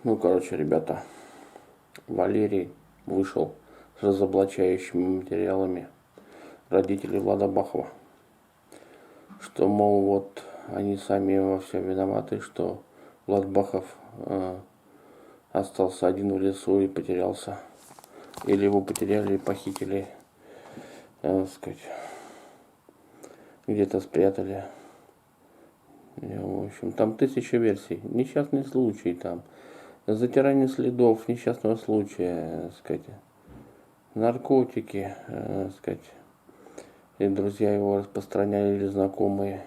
Ну, короче, ребята, Валерий вышел с разоблачающими материалами родителей Влада Бахова. Что, мол, вот они сами во всем виноваты, что Влад Бахов остался один в лесу и потерялся. Или его потеряли и похитили, сказать, где-то спрятали. В общем, там 1000 версий. Несчастный случай там. Затирание следов несчастного случая, сказать, наркотики, сказать, и друзья его распространяли или знакомые,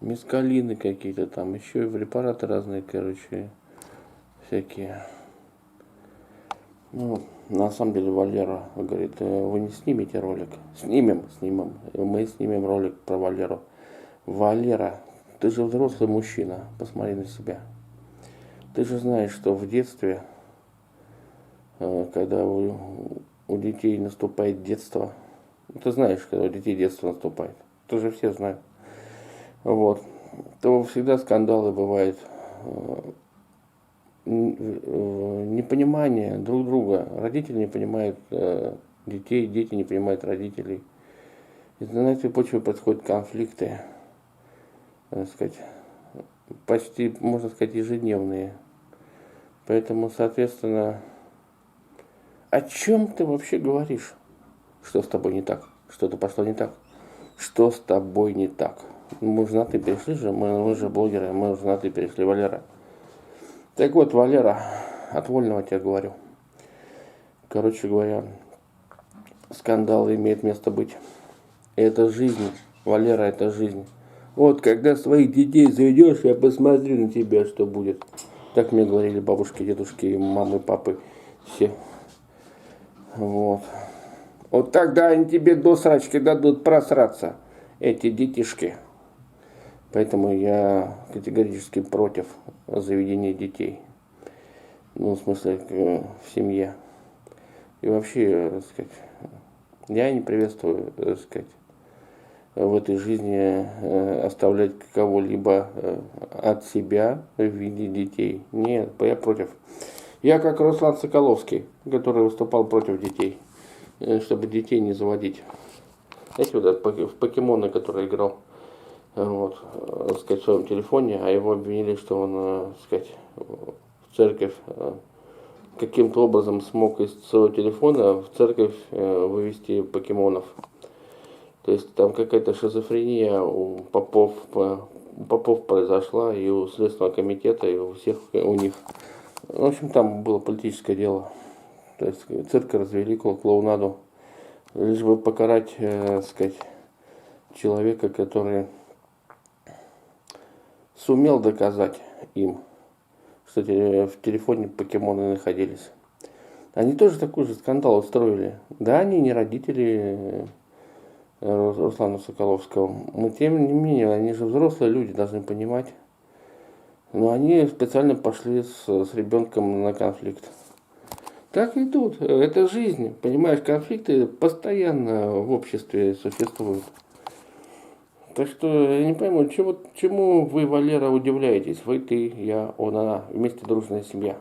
мескалины какие-то там, еще и препараты разные, короче, всякие. Ну, на самом деле Валера говорит, вы не снимете ролик? Снимем. Мы снимем ролик про Валеру. Валера, ты же взрослый мужчина, посмотри на себя. Ты же знаешь, что в детстве, когда у детей наступает детство, ты знаешь, когда у детей детство наступает, это же все знают, вот, то всегда скандалы бывают, непонимание друг друга, родители не понимают детей, дети не понимают родителей. И на этой почве происходят конфликты, так сказать, почти, можно сказать, ежедневные. Поэтому, соответственно, о чем ты вообще говоришь? Что с тобой не так? Что-то пошло не так? Что с тобой не так? Мы женаты перешли же, мы же блогеры, мы женаты перешли, Валера. Так вот, Валера, от вольного тебе говорю. Короче говоря, скандалы имеют место быть. Это жизнь, Валера, это жизнь. Вот, когда своих детей заведешь, я посмотрю на тебя, что будет. Так мне говорили бабушки, дедушки, мамы, папы, все. Вот. Вот тогда они тебе до срачки дадут просраться, эти детишки. Поэтому я категорически против заведения детей. Ну, в смысле, в семье. И вообще, так сказать, я не приветствую, так сказать, в этой жизни оставлять кого-либо от себя в виде детей. Нет, я против. Я как Руслан Соколовский, который выступал против детей, чтобы детей не заводить. Знаете, вот в покемона, который играл, вот, сказать, в своем телефоне, а его обвинили, что он, сказать, в церковь каким-то образом смог из своего телефона в церковь вывести покемонов. То есть там какая-то шизофрения у попов произошла, и у Следственного комитета, и у всех у них. В общем, там было политическое дело. То есть цирк развели, клоунаду, лишь бы покарать, сказать, человека, который сумел доказать им, что в телефоне покемоны находились. Они тоже такой же скандал устроили. Да, они не родители Руслана Соколовского. Но тем не менее, они же взрослые люди, должны понимать. Но они специально пошли с ребенком на конфликт. Так и тут. Это жизнь. Понимаешь, конфликты постоянно в обществе существуют. Так что я не пойму, чему вы, Валера, удивляетесь? Вы, ты, я, он, она. Вместе дружная семья.